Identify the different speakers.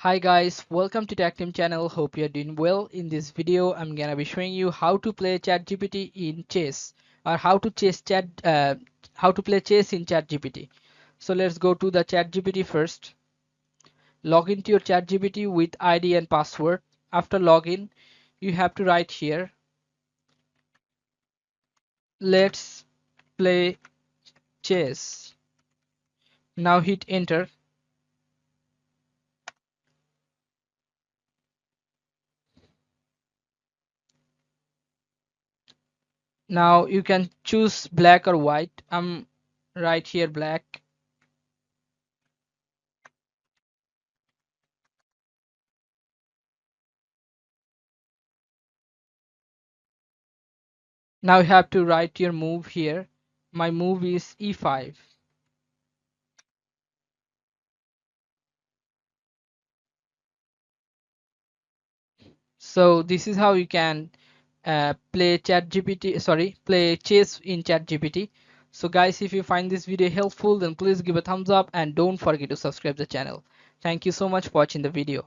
Speaker 1: Hi guys, welcome to Tactim channel. Hope you're doing well. In this video, I'm gonna be showing you how to play ChatGPT in chess, or how to play chess in ChatGPT. So let's go to the ChatGPT first. Log into your ChatGPT with ID and password. After login, you have to write here. Let's play chess. Now hit enter. Now you can choose black or white. I'm right here black. Now you have to write your move here. My move is e5. So this is how you can play chess in ChatGPT. So guys, if you find this video helpful, then please give a thumbs up and don't forget to subscribe the channel. Thank you so much for watching the video.